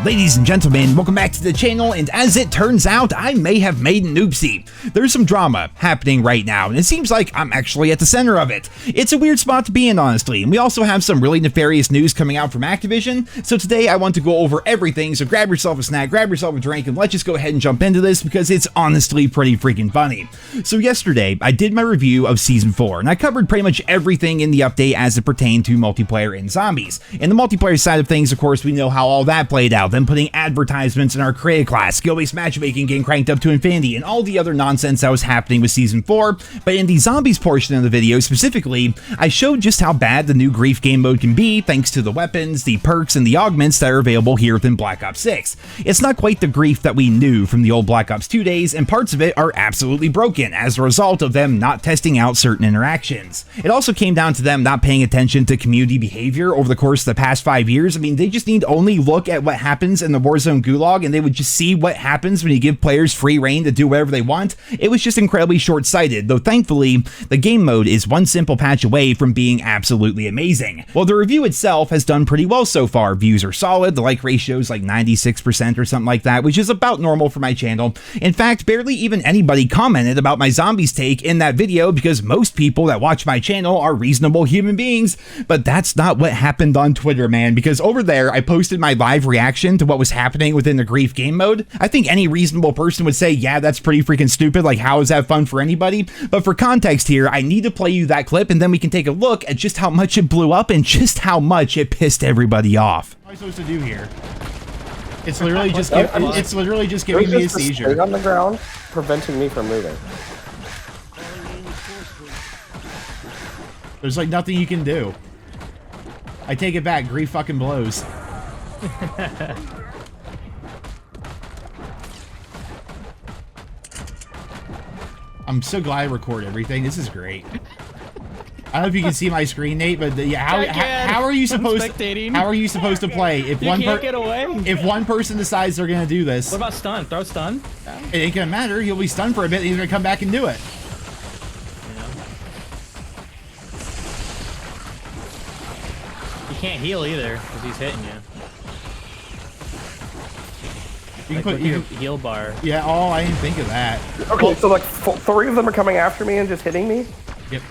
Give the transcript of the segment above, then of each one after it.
Ladies and gentlemen, welcome back to the channel, and as it turns out, I may have made an oopsie. There's some drama happening right now, and it seems like I'm actually at the center of it. It's a weird spot to be in, honestly, and we also have some really nefarious news coming out from Activision, so today I want to go over everything, so grab yourself a snack, grab yourself a drink, and let's just go ahead and jump into this, because it's honestly pretty freaking funny. So yesterday, I did my review of Season 4, and I covered pretty much everything in the update as it pertained to multiplayer and zombies. In the multiplayer side of things, of course, we know how all that played out. Them putting advertisements in our creative class, skill-based matchmaking getting cranked up to infinity, and all the other nonsense that was happening with Season 4. But in the zombies portion of the video specifically, I showed just how bad the new grief game mode can be thanks to the weapons, the perks, and the augments that are available here within Black Ops 6. It's not quite the grief that we knew from the old Black Ops 2 days, and parts of it are absolutely broken as a result of them not testing out certain interactions. It also came down to them not paying attention to community behavior over the course of the past 5 years. I mean, they just need to only look at what happens in the Warzone gulag, and they would just see what happens when you give players free reign to do whatever they want. It was just incredibly short-sighted, though thankfully, the game mode is one simple patch away from being absolutely amazing. Well, the review itself has done pretty well so far. Views are solid, the like ratio is like 96% or something like that, which is about normal for my channel. In fact, barely even anybody commented about my zombies take in that video, because most people that watch my channel are reasonable human beings, but that's not what happened on Twitter, man, because over there, I posted my live reaction to what was happening within the grief game mode. I think any reasonable person would say, yeah, that's pretty freaking stupid, like how is that fun for anybody? But for context here, I need to play you that clip, and then we can take a look at just how much it blew up and just how much it pissed everybody off. What am I supposed to do here? It's literally just giving me a seizure. On the ground, preventing me from moving. There's like nothing you can do. I take it back, grief fucking blows. I'm so glad I record everything. This is great. I don't know if you can see my screen, Nate, but yeah, how are you supposed to play if if one person decides they're gonna do this? What about stun? Throw stun? It ain't gonna matter. He'll be stunned for a bit, and he's gonna come back and do it. You can't heal either because he's hitting you. You can put heal bar. Yeah. Oh, I didn't think of that. Okay, so like 3 of them are coming after me and just hitting me. Yep.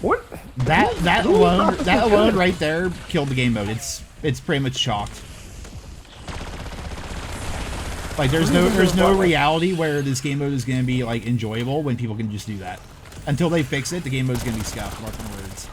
What? That alone right there killed the game mode. It's pretty much chalked. Like there's no reality where this game mode is gonna be like enjoyable when people can just do that. Until they fix it, the game mode's gonna be scuffed. Mark my words.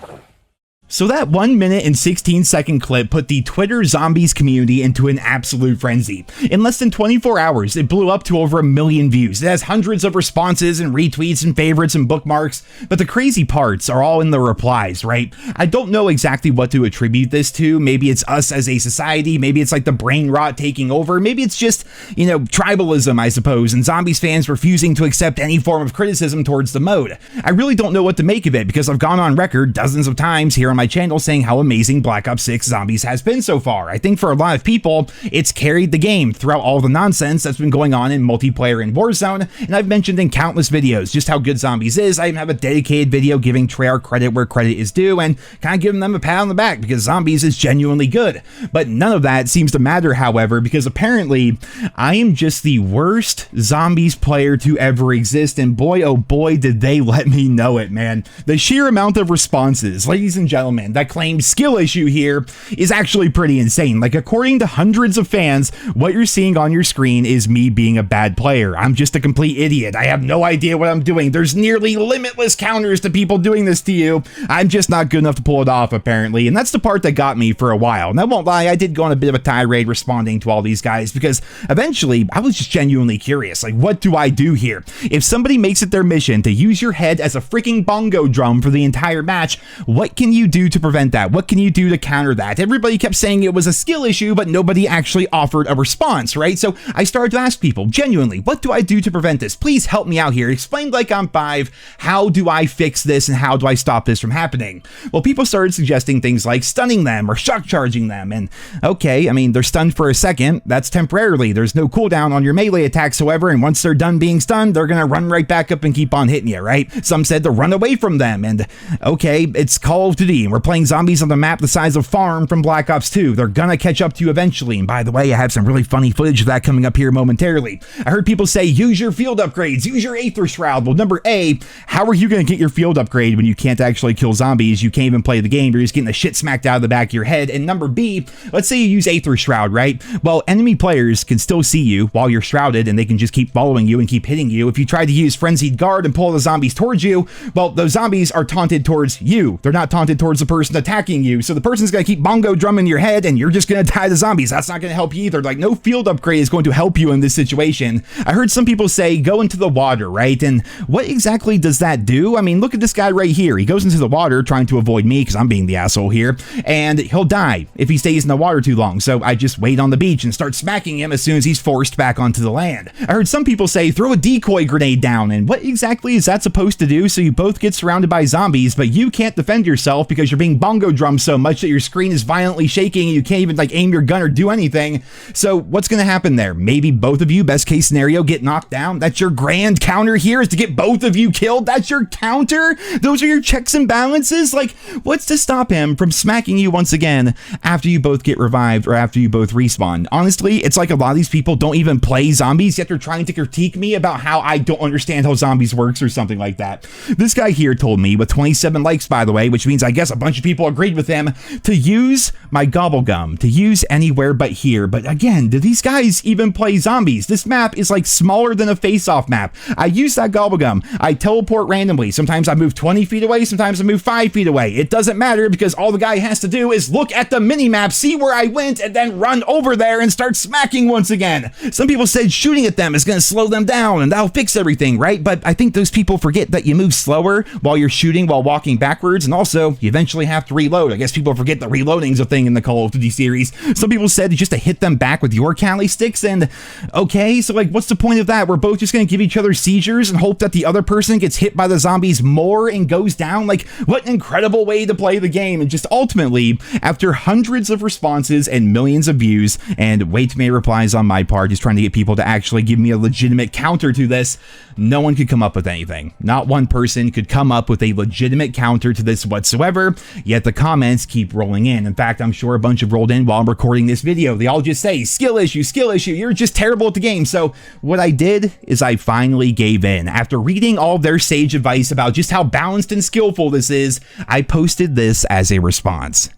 So that 1 minute and 16-second clip put the Twitter zombies community into an absolute frenzy. In less than 24 hours, it blew up to over 1 million views. It has hundreds of responses and retweets and favorites and bookmarks, but the crazy parts are all in the replies, right? I don't know exactly what to attribute this to. Maybe it's us as a society, maybe it's like the brain rot taking over, maybe it's just, you know, tribalism, I suppose, and zombies fans refusing to accept any form of criticism towards the mode. I really don't know what to make of it, because I've gone on record dozens of times here on my channel saying how amazing Black Ops 6 Zombies has been so far. I think for a lot of people, it's carried the game throughout all the nonsense that's been going on in multiplayer and Warzone, and I've mentioned in countless videos just how good Zombies is. I even have a dedicated video giving Treyarch credit where credit is due and kind of giving them a pat on the back because Zombies is genuinely good. But none of that seems to matter, however, because apparently I am just the worst Zombies player to ever exist, and boy oh boy did they let me know it, man. The sheer amount of responses, ladies and gentlemen, that claimed skill issue here is actually pretty insane. Like, according to hundreds of fans, what you're seeing on your screen is me being a bad player. I'm just a complete idiot. I have no idea what I'm doing. There's nearly limitless counters to people doing this to you. I'm just not good enough to pull it off, apparently. And that's the part that got me for a while. And I won't lie, I did go on a bit of a tirade responding to all these guys because eventually I was just genuinely curious. Like, what do I do here? If somebody makes it their mission to use your head as a freaking bongo drum for the entire match, what can you do to prevent that? What can you do to counter that? Everybody kept saying it was a skill issue, but nobody actually offered a response, right? So I started to ask people, genuinely, what do I do to prevent this? Please help me out here. Explain like I'm 5. How do I fix this and how do I stop this from happening? Well, people started suggesting things like stunning them or shock charging them. And okay, I mean, they're stunned for a second. That's temporarily. There's no cooldown on your melee attacks, however, and once they're done being stunned, they're going to run right back up and keep on hitting you, right? Some said to run away from them. And okay, it's Call of Duty. and we're playing zombies on the map the size of Farm from Black Ops 2. They're gonna catch up to you eventually, and by the way, I have some really funny footage of that coming up here momentarily. I heard people say, use your field upgrades, use your Aether Shroud. Well, number A, how are you gonna get your field upgrade when you can't actually kill zombies? You can't even play the game, you're just getting the shit smacked out of the back of your head. And number B, let's say you use Aether Shroud, right? Well, enemy players can still see you while you're shrouded, and they can just keep following you and keep hitting you. If you try to use Frenzied Guard and pull the zombies towards you, well, those zombies are taunted towards you. They're not taunted towards the person attacking you. So the person's gonna keep bongo drumming your head, and you're just gonna die to zombies. That's not gonna help you either. Like, no field upgrade is going to help you in this situation. I heard some people say, go into the water, right? And what exactly does that do? I mean, look at this guy right here. He goes into the water trying to avoid me because I'm being the asshole here, and he'll die if he stays in the water too long. So I just wait on the beach and start smacking him as soon as he's forced back onto the land. I heard some people say, throw a decoy grenade down, and what exactly is that supposed to do? So you both get surrounded by zombies, but you can't defend yourself because you're being bongo drummed so much that your screen is violently shaking and you can't even like aim your gun or do anything. So what's going to happen there? Maybe both of you, best case scenario, get knocked down. That's your grand counter here, is to get both of you killed. That's your counter? Those are your checks and balances? Like, what's to stop him from smacking you once again after you both get revived or after you both respawn? Honestly, it's like a lot of these people don't even play zombies, yet they're trying to critique me about how I don't understand how zombies works or something like that. This guy here told me, with 27 likes by the way, which means I guess a bunch of people agreed with him, to use my gobble gum, to use anywhere but here. But again, do these guys even play zombies? This map is like smaller than a face-off map. I use that gobble gum. I teleport randomly. Sometimes I move 20 feet away, sometimes I move 5 feet away. It doesn't matter because all the guy has to do is look at the mini-map, see where I went, and then run over there and start smacking once again. Some people said shooting at them is going to slow them down and that'll fix everything, right? But I think those people forget that you move slower while you're shooting while walking backwards, and also you eventually have to reload. I guess people forget that reloading's a thing in the Call of Duty series. Some people said just to hit them back with your Cali sticks, and okay, so like what's the point of that? We're both just going to give each other seizures and hope that the other person gets hit by the zombies more and goes down? Like, what an incredible way to play the game. And just ultimately, after hundreds of responses and millions of views and way too many replies on my part, just trying to get people to actually give me a legitimate counter to this, no one could come up with anything. Not one person could come up with a legitimate counter to this whatsoever, yet the comments keep rolling in. In fact, I'm sure a bunch have rolled in while I'm recording this video. They all just say, skill issue, you're just terrible at the game. So what I did is I finally gave in. After reading all of their sage advice about just how balanced and skillful this is, I posted this as a response.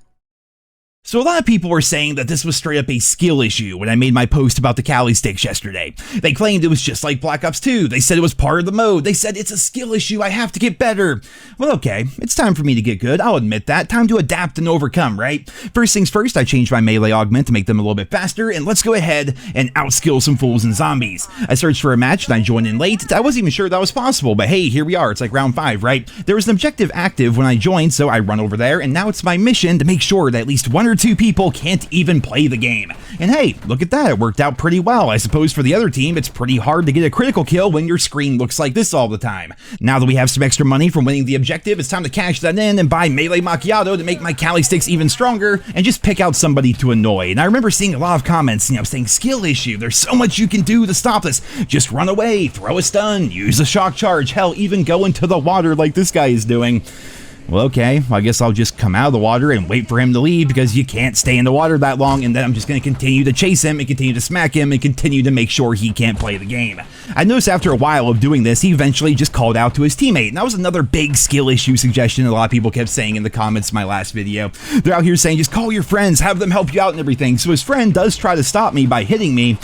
So a lot of people were saying that this was straight up a skill issue when I made my post about the Cali sticks yesterday. They claimed it was just like Black Ops 2. They said it was part of the mode. They said it's a skill issue. I have to get better. Well, okay, it's time for me to get good. I'll admit that. Time to adapt and overcome, right? First things first, I changed my melee augment to make them a little bit faster, and let's go ahead and outskill some fools and zombies. I searched for a match and I joined in late. I wasn't even sure that was possible, but hey, here we are. It's like round 5, right? There was an objective active when I joined, so I run over there, and now it's my mission to make sure that at least one or two people can't even play the game. And hey, look at that, it worked out pretty well. I suppose for the other team, it's pretty hard to get a critical kill when your screen looks like this all the time. Now that we have some extra money from winning the objective, it's time to cash that in and buy melee macchiato to make my Cali sticks even stronger and just pick out somebody to annoy. And I remember seeing a lot of comments, saying skill issue, there's so much you can do to stop this. Just run away, throw a stun, use a shock charge, hell, even go into the water like this guy is doing. Well, okay, I guess I'll just come out of the water and wait for him to leave because you can't stay in the water that long, and then I'm just going to continue to chase him and continue to smack him and continue to make sure he can't play the game. I noticed after a while of doing this, he eventually just called out to his teammate, and that was another big skill issue suggestion a lot of people kept saying in the comments of my last video. They're out here saying, just call your friends, have them help you out and everything. So his friend does try to stop me by hitting me.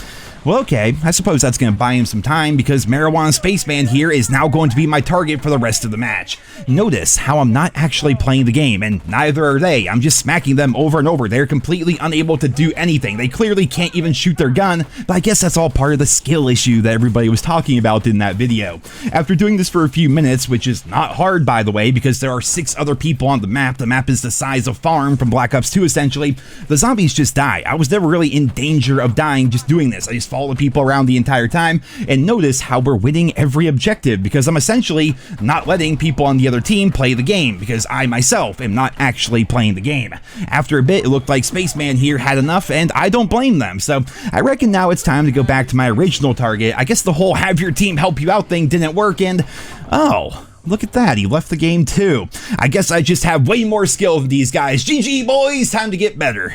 Well, okay, I suppose that's going to buy him some time because Marijuana Spaceman here is now going to be my target for the rest of the match. Notice how I'm not actually playing the game, and neither are they. I'm just smacking them over and over. They're completely unable to do anything. They clearly can't even shoot their gun, but I guess that's all part of the skill issue that everybody was talking about in that video. After doing this for a few minutes, which is not hard by the way, because there are 6 other people on the map is the size of Farm from Black Ops 2 essentially, the zombies just die. I was never really in danger of dying just doing this. I just follow the people around the entire time, and notice how we're winning every objective because I'm essentially not letting people on the other team play the game because I myself am not actually playing the game. After a bit, it looked like Spaceman here had enough, and I don't blame them, so I reckon now it's time to go back to my original target. I guess the whole have your team help you out thing didn't work, and oh, Look at that, he left the game too. I guess I just have way more skill than these guys. GG boys, time to get better.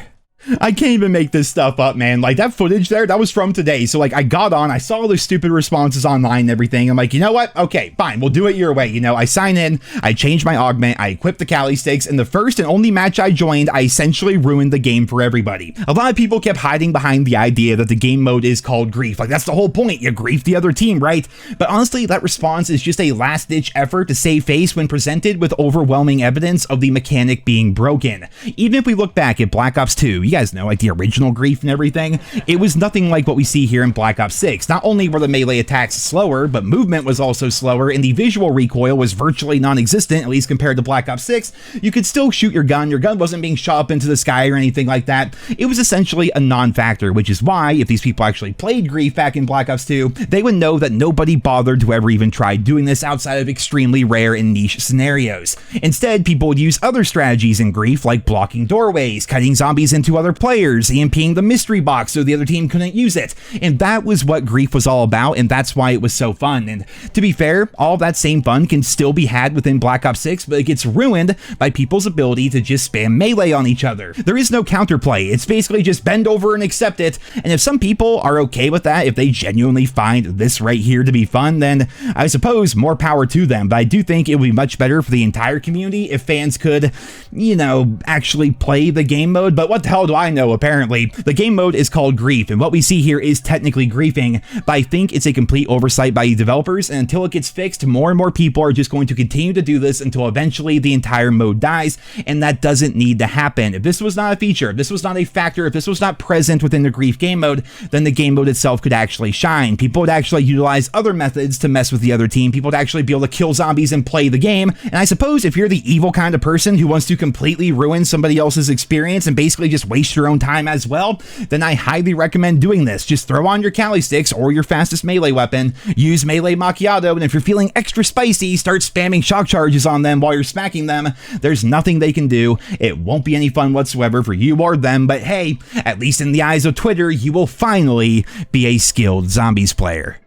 I can't even make this stuff up, man. Like, that footage there, that was from today. So, like, I got on, I saw all those stupid responses online and everything. I'm like, you know what? Okay, fine, we'll do it your way. You know, I sign in, I change my augment, I equip the Cali sticks, and the first and only match I joined, I essentially ruined the game for everybody. A lot of people kept hiding behind the idea that the game mode is called grief. Like, that's the whole point. You grief the other team, right? But honestly, that response is just a last-ditch effort to save face when presented with overwhelming evidence of the mechanic being broken. Even if we look back at Black Ops 2, you guys know, like the original grief and everything, it was nothing like what we see here in Black Ops 6. Not only were the melee attacks slower, but movement was also slower, and the visual recoil was virtually non-existent, at least compared to Black Ops 6. You could still shoot your gun wasn't being shot up into the sky or anything like that. It was essentially a non-factor, which is why, if these people actually played grief back in Black Ops 2, they would know that nobody bothered to ever even try doing this outside of extremely rare and niche scenarios. Instead, people would use other strategies in grief, like blocking doorways, cutting zombies into other players, EMPing the mystery box so the other team couldn't use it. And that was what grief was all about, and that's why it was so fun. And to be fair, all that same fun can still be had within Black Ops 6, but it gets ruined by people's ability to just spam melee on each other. There is no counterplay. It's basically just bend over and accept it. And if some people are okay with that, if they genuinely find this right here to be fun, then I suppose more power to them. But I do think it would be much better for the entire community if fans could, you know, actually play the game mode. But what the hell do I know? Apparently, the game mode is called grief, and what we see here is technically griefing, but I think it's a complete oversight by the developers, and until it gets fixed, more and more people are just going to continue to do this until eventually the entire mode dies, and that doesn't need to happen. If this was not a feature, if this was not a factor, if this was not present within the grief game mode, then the game mode itself could actually shine. People would actually utilize other methods to mess with the other team. People would actually be able to kill zombies and play the game, and I suppose if you're the evil kind of person who wants to completely ruin somebody else's experience and basically just waste your own time as well, then I highly recommend doing this. Just throw on your Cali sticks or your fastest melee weapon, use melee macchiato, and if you're feeling extra spicy, start spamming shock charges on them while you're smacking them. There's nothing they can do. It won't be any fun whatsoever for you or them, but hey, at least in the eyes of Twitter, you will finally be a skilled zombies player.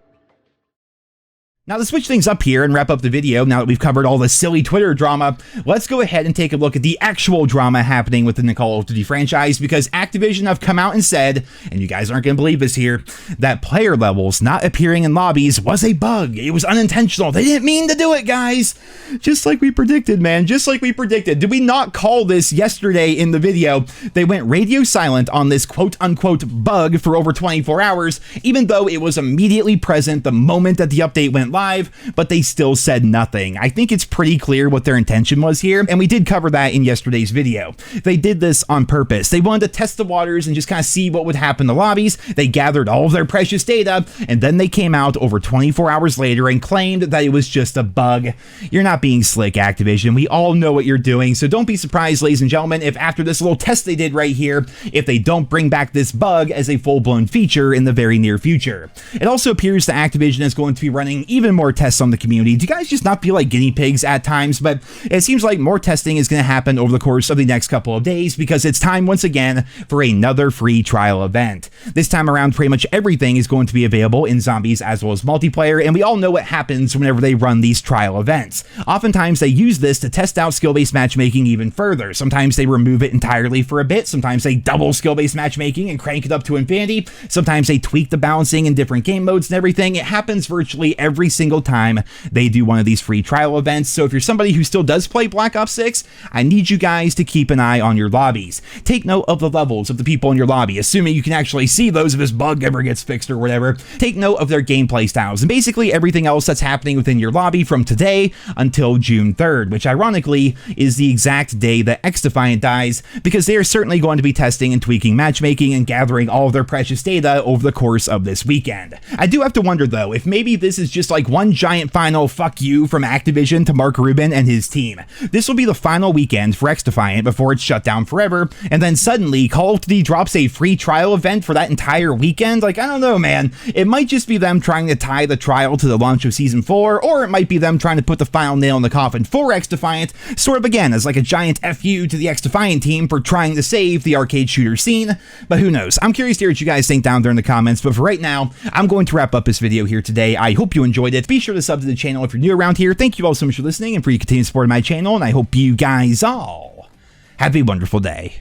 Now, to switch things up here and wrap up the video, now that we've covered all the silly Twitter drama, let's go ahead and take a look at the actual drama happening within the Call of Duty franchise, because Activision have come out and said, and you guys aren't going to believe this here, that player levels not appearing in lobbies was a bug. It was unintentional. They didn't mean to do it, guys. Just like we predicted, man. Just like we predicted. Did we not call this yesterday in the video? They went radio silent on this quote-unquote bug for over 24 hours, even though it was immediately present the moment that the update went live, but they still said nothing. I think it's pretty clear what their intention was here, and we did cover that in yesterday's video. They did this on purpose. They wanted to test the waters and just kind of see what would happen to lobbies. They gathered all of their precious data, and then they came out over 24 hours later and claimed that it was just a bug. You're not being slick, Activision. We all know what you're doing, so don't be surprised, ladies and gentlemen, if after this little test they did right here, if they don't bring back this bug as a full-blown feature in the very near future. It also appears that Activision is going to be running even more tests on the community. Do you guys just not feel like guinea pigs at times? But it seems like more testing is going to happen over the course of the next couple of days, because it's time once again for another free trial event. This time around, pretty much everything is going to be available in zombies as well as multiplayer, and we all know what happens whenever they run these trial events. Oftentimes they use this to test out skill-based matchmaking even further. Sometimes they remove it entirely for a bit. Sometimes they double skill-based matchmaking and crank it up to infinity. Sometimes they tweak the balancing in different game modes and everything. It happens virtually every single time they do one of these free trial events. So if you're somebody who still does play Black Ops 6, I need you guys to keep an eye on your lobbies. Take note of the levels of the people in your lobby, assuming you can actually see those if this bug ever gets fixed or whatever. Take note of their gameplay styles and basically everything else that's happening within your lobby from today until June 3rd, which ironically is the exact day that XDefiant dies, because they are certainly going to be testing and tweaking matchmaking and gathering all of their precious data over the course of this weekend. I do have to wonder though, if maybe this is just like one giant final fuck you from Activision to Mark Rubin and his team. This will be the final weekend for XDefiant before it's shut down forever, and then suddenly Call of Duty drops a free trial event for that entire weekend. Like, I don't know, man. It might just be them trying to tie the trial to the launch of Season 4, or it might be them trying to put the final nail in the coffin for XDefiant, sort of again as like a giant FU to the XDefiant team for trying to save the arcade shooter scene, but who knows. I'm curious to hear what you guys think down there in the comments, but for right now, I'm going to wrap up this video here today. I hope you enjoyed it. enjoyed it, be sure to sub to the channel if you're new around here. Thank you all so much for listening and for your continued support of my channel, and I hope you guys all have a wonderful day.